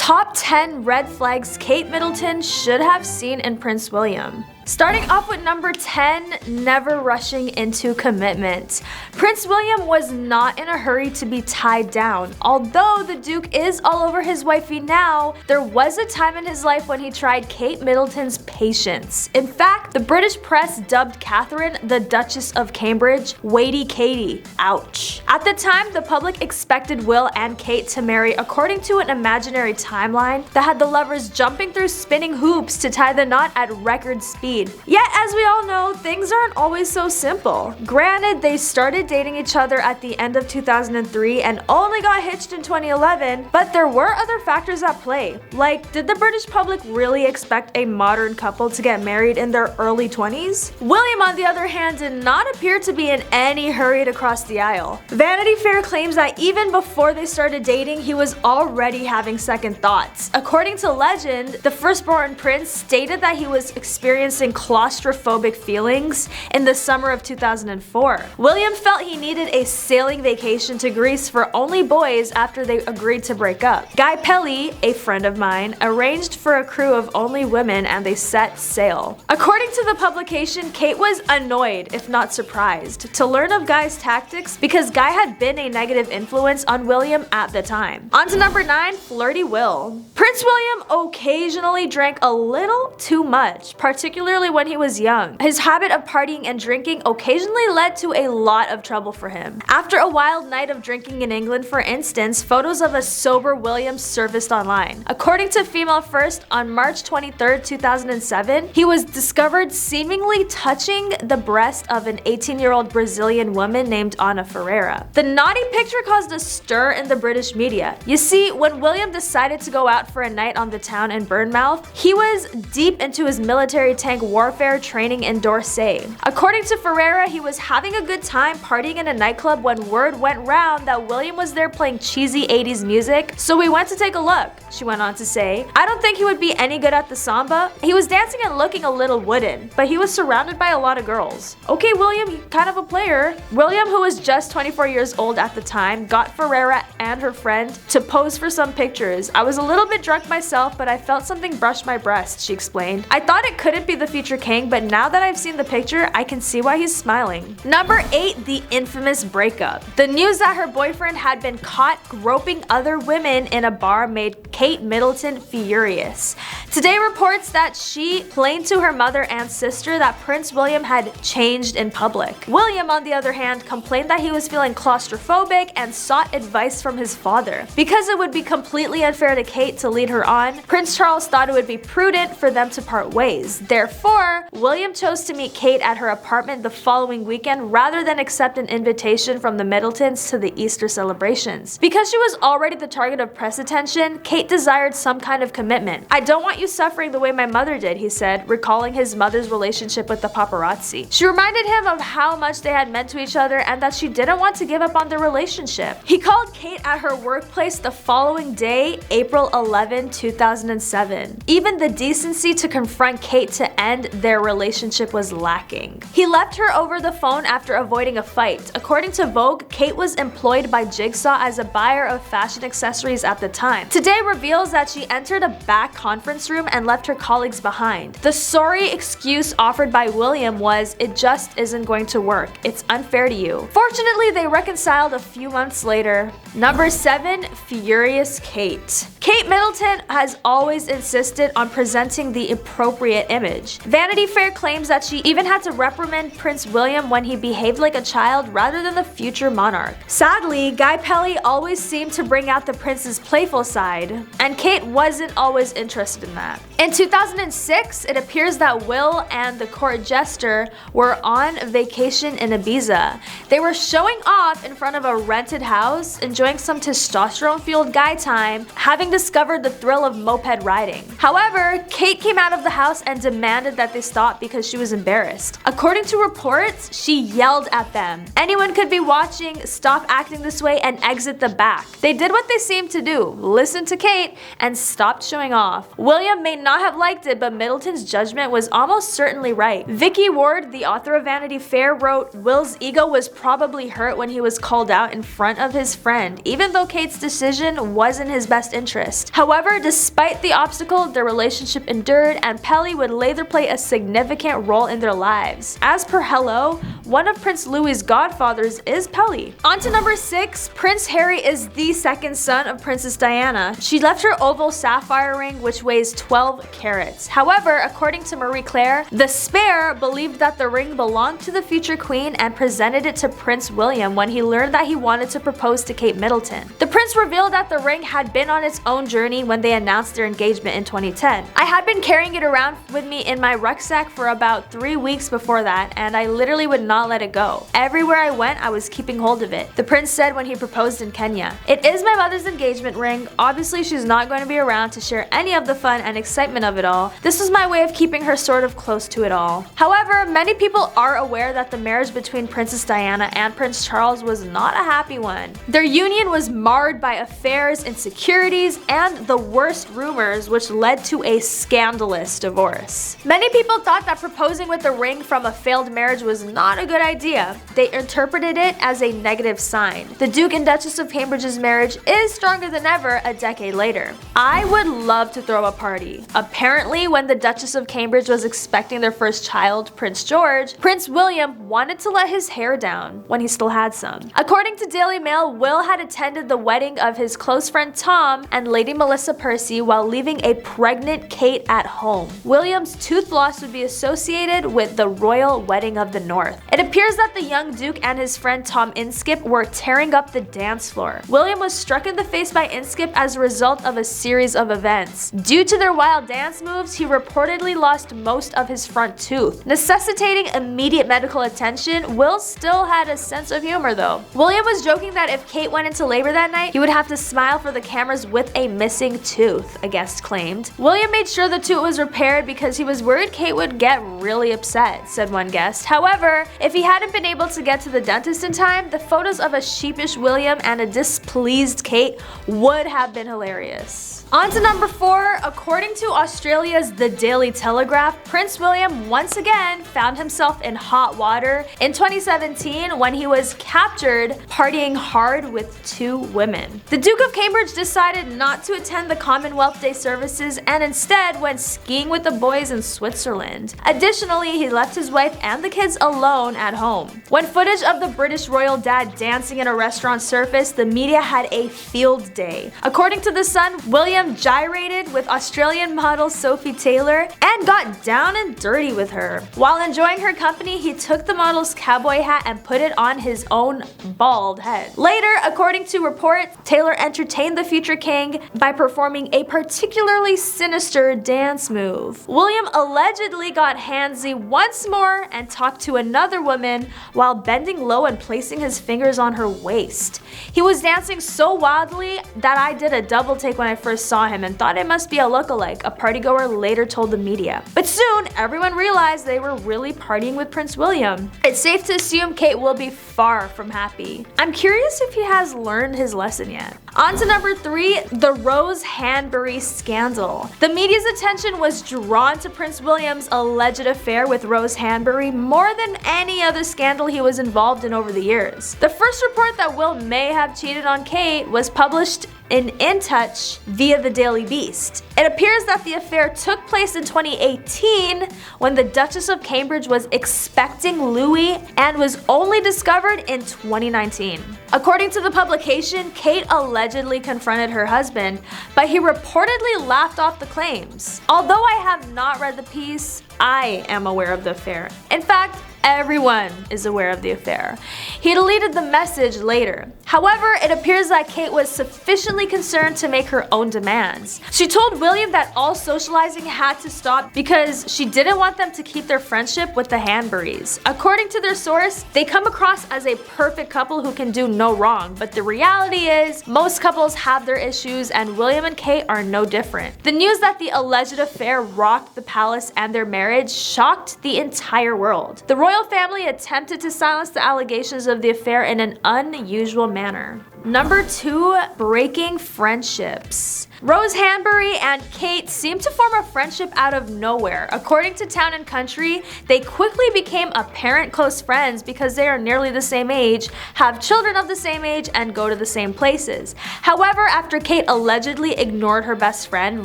Top 10 red flags Kate Middleton should have seen in Prince William. Starting off with number 10, never rushing into commitment. Prince William was not in a hurry to be tied down. Although the Duke is all over his wifey now, there was a time in his life when he tried Kate Middleton's patience. In fact, the British press dubbed Catherine the Duchess of Cambridge, Weighty Katie. Ouch. At the time, the public expected Will and Kate to marry according to an imaginary timeline that had the lovers jumping through spinning hoops to tie the knot at record speed. Yet, as we all know, things aren't always so simple. Granted, they started dating each other at the end of 2003 and only got hitched in 2011, but there were other factors at play. Like, did the British public really expect a modern couple to get married in their early 20s? William, on the other hand, did not appear to be in any hurry to cross the aisle. Vanity Fair claims that even before they started dating, he was already having second thoughts. According to legend, the firstborn prince stated that he was experiencing claustrophobic feelings in the summer of 2004. William felt he needed a sailing vacation to Greece for only boys after they agreed to break up. Guy Pelly, a friend of mine, arranged for a crew of only women and they set sail. According to the publication, Kate was annoyed, if not surprised, to learn of Guy's tactics because Guy had been a negative influence on William at the time. On to number 9, Flirty Will. Prince William occasionally drank a little too much, particularly when he was young. His habit of partying and drinking occasionally led to a lot of trouble for him. After a wild night of drinking in England, for instance, photos of a sober William surfaced online. According to Female First, on March 23, 2007, he was discovered seemingly touching the breast of an 18-year-old Brazilian woman named Ana Ferreira. The naughty picture caused a stir in the British media. You see, when William decided to go out for a night on the town in Bournemouth, he was deep into his military tank warfare training in Dorset. According to Ferreira, he was having a good time partying in a nightclub when word went round that William was there playing cheesy 80s music, so we went to take a look, she went on to say. I don't think he would be any good at the samba. He was dancing and looking a little wooden, but he was surrounded by a lot of girls. Okay, William, you're kind of a player. William, who was just 24 years old at the time, got Ferreira and her friend to pose for some pictures. I was a little bit drunk myself, but I felt something brush my breast, she explained. I thought it couldn't be the future king, but now that I've seen the picture, I can see why he's smiling. Number 8, the infamous breakup. The news that her boyfriend had been caught groping other women in a bar made Kate Middleton furious. Today reports that she complained to her mother and sister that Prince William had changed in public. William, on the other hand, complained that he was feeling claustrophobic and sought advice from his father. Because it would be completely unfair to Kate to lead her on, Prince Charles thought it would be prudent for them to part ways. Therefore, William chose to meet Kate at her apartment the following weekend rather than accept an invitation from the Middletons to the Easter celebrations. Because she was already the target of press attention, Kate desired some kind of commitment. I don't want you suffering the way my mother did, he said, recalling his mother's relationship with the paparazzi. She reminded him of how much they had meant to each other and that she didn't want to give up on their relationship. He called Kate at her workplace the following day, April 11, 2007. Even the decency to confront Kate to end their relationship was lacking. He left her over the phone after avoiding a fight. According to Vogue, Kate was employed by Jigsaw as a buyer of fashion accessories at the time. Today reveals that she entered a back conference room and left her colleagues behind. The sorry excuse offered by William was, "It just isn't going to work. It's unfair to you." Fortunately, they reconciled a few months later. Number 7, furious Kate. Kate Middleton has always insisted on presenting the appropriate image. Vanity Fair claims that she even had to reprimand Prince William when he behaved like a child rather than the future monarch. Sadly, Guy Pelly always seemed to bring out the prince's playful side, and Kate wasn't always interested in that. In 2006, it appears that Will and the court jester were on vacation in Ibiza. They were showing off in front of a rented house, enjoying some testosterone-fueled guy time, having discovered the thrill of moped riding. However, Kate came out of the house and demanded that they stop because she was embarrassed. According to reports, she yelled at them. Anyone could be watching, stop acting this way, and exit the back. They did what they seemed to do, listened to Kate, and stopped showing off. William may not have liked it, but Middleton's judgment was almost certainly right. Vicky Ward, the author of Vanity Fair, wrote, "Will's ego was probably hurt when he was called out in front of his friend, even though Kate's decision was in his best interest. interest. However, despite the obstacle, their relationship endured, and Pelly would later play a significant role in their lives. As per Hello, one of Prince Louis's godfathers is Pelly. On to number 6, Prince Harry is the second son of Princess Diana. She left her oval sapphire ring, which weighs 12 carats. However, according to Marie Claire, the spare believed that the ring belonged to the future queen and presented it to Prince William when he learned that he wanted to propose to Kate Middleton. The prince revealed that the ring had been on its own journey when they announced their engagement in 2010. I had been carrying it around with me in my rucksack for about 3 weeks before that, and I literally would not let it go. Everywhere I went, I was keeping hold of it, the prince said when he proposed in Kenya. It is my mother's engagement ring. Obviously, she's not going to be around to share any of the fun and excitement of it all. This was my way of keeping her sort of close to it all. However, many people are aware that the marriage between Princess Diana and Prince Charles was not a happy one. Their union was marred by affairs, insecurities, and the worst rumors, which led to a scandalous divorce. Many people thought that proposing with a ring from a failed marriage was not a good idea. They interpreted it as a negative sign. The Duke and Duchess of Cambridge's marriage is stronger than ever a decade later. I would love to throw a party. Apparently, when the Duchess of Cambridge was expecting their first child, Prince George, Prince William wanted to let his hair down when he still had some. According to Daily Mail, Will had attended the wedding of his close friend Tom and Lady Melissa Percy while leaving a pregnant Kate at home. William's tooth loss would be associated with the royal wedding of the North. It appears that the young Duke and his friend Tom Inskip were tearing up the dance floor. William was struck in the face by Inskip as a result of a series of events. Due to their wild dance moves, he reportedly lost most of his front tooth, necessitating immediate medical attention. Will still had a sense of humor though. William was joking that if Kate went into labor that night, he would have to smile for the cameras with a missing tooth, a guest claimed. William made sure the tooth was repaired because he was worried Kate would get really upset, said one guest. However, if he hadn't been able to get to the dentist in time, the photos of a sheepish William and a displeased Kate would have been hilarious. On to number 4. According to Australia's The Daily Telegraph, Prince William once again found himself in hot water in 2017 when he was captured partying hard with 2 women. The Duke of Cambridge decided not to attend the Commonwealth Day services and instead went skiing with the boys in Switzerland. Additionally, he left his wife and the kids alone at home. When footage of the British royal dad dancing in a restaurant surfaced, the media had a field day. According to The Sun, William gyrated with Australian model Sophie Taylor and got down and dirty with her. While enjoying her company, he took the model's cowboy hat and put it on his own bald head. Later, according to reports, Taylor entertained the future king by performing a particularly sinister dance move. William allegedly got handsy once more and talked to another woman while bending low and placing his fingers on her waist. He was dancing so wildly that I did a double take when I first saw him and thought it must be a lookalike, a partygoer later told the media. But soon, everyone realized they were really partying with Prince William. It's safe to assume Kate will be far from happy. I'm curious if he has learned his lesson yet. On to number 3, the Rose Hanbury scandal. The media's attention was drawn to Prince William's alleged affair with Rose Hanbury more than any other scandal he was involved in over the years. The first report that Will may have cheated on Kate was published in Touch via the Daily Beast. It appears that the affair took place in 2018 when the Duchess of Cambridge was expecting Louis and was only discovered in 2019. According to the publication, Kate allegedly confronted her husband, but he reportedly laughed off the claims. Although I have not read the piece, I am aware of the affair. In fact, everyone is aware of the affair. He deleted the message later. However, it appears that Kate was sufficiently concerned to make her own demands. She told William that all socializing had to stop because she didn't want them to keep their friendship with the Hanburys. According to their source, they come across as a perfect couple who can do no wrong, but the reality is most couples have their issues and William and Kate are no different. The news that the alleged affair rocked the palace and their marriage shocked the entire world. The royal family attempted to silence the allegations of the affair in an unusual manner. Number 2, breaking friendships. Rose Hanbury and Kate seemed to form a friendship out of nowhere. According to Town and Country, they quickly became apparent close friends because they are nearly the same age, have children of the same age, and go to the same places. However, after Kate allegedly ignored her best friend,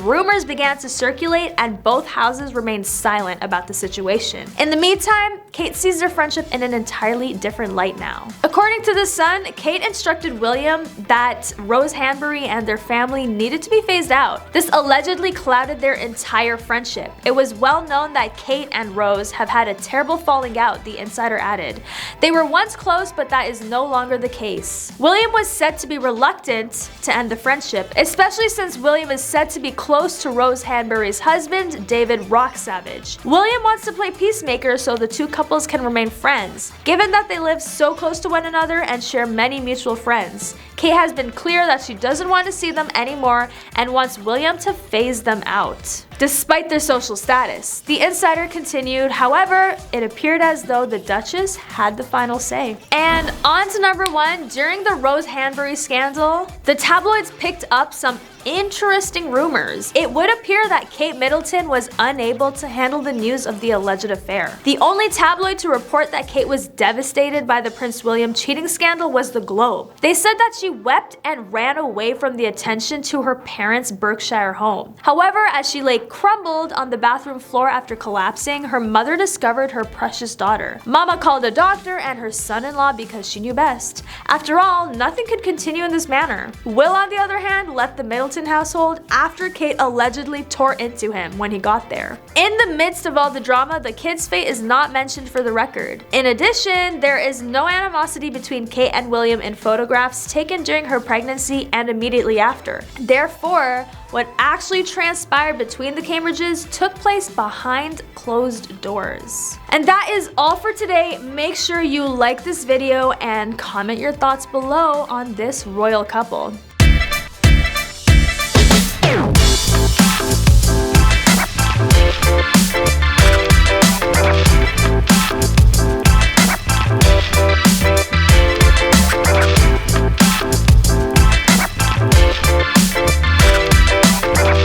rumors began to circulate and both houses remained silent about the situation. In the meantime, Kate sees their friendship in an entirely different light now. According to The Sun, Kate instructed William that Rose Hanbury and their family needed to be phased out. This allegedly clouded their entire friendship. It was well known that Kate and Rose have had a terrible falling out, the insider added. They were once close, but that is no longer the case. William was said to be reluctant to end the friendship, especially since William is said to be close to Rose Hanbury's husband, David Rock Savage. William wants to play peacemaker so the two couples can remain friends, given that they live so close to one another and share many mutual friends. Kate has been clear that she doesn't want to see them anymore and wants William to phase them out, despite their social status. The insider continued, however, it appeared as though the Duchess had the final say. And on to number 1, during the Rose Hanbury scandal, the tabloids picked up some interesting rumors. It would appear that Kate Middleton was unable to handle the news of the alleged affair. The only tabloid to report that Kate was devastated by the Prince William cheating scandal was The Globe. They said that she wept and ran away from the attention to her parents' Berkshire home. However, as she lay crumbled on the bathroom floor after collapsing, her mother discovered her precious daughter. Mama called a doctor and her son-in-law because she knew best. After all, nothing could continue in this manner. Will, on the other hand, left the Middleton household after Kate allegedly tore into him when he got there. In the midst of all the drama, the kid's fate is not mentioned for the record. In addition, there is no animosity between Kate and William in photographs taken during her pregnancy and immediately after. Therefore, what actually transpired between the Cambridges took place behind closed doors. And that is all for today. Make sure you like this video and comment your thoughts below on this royal couple.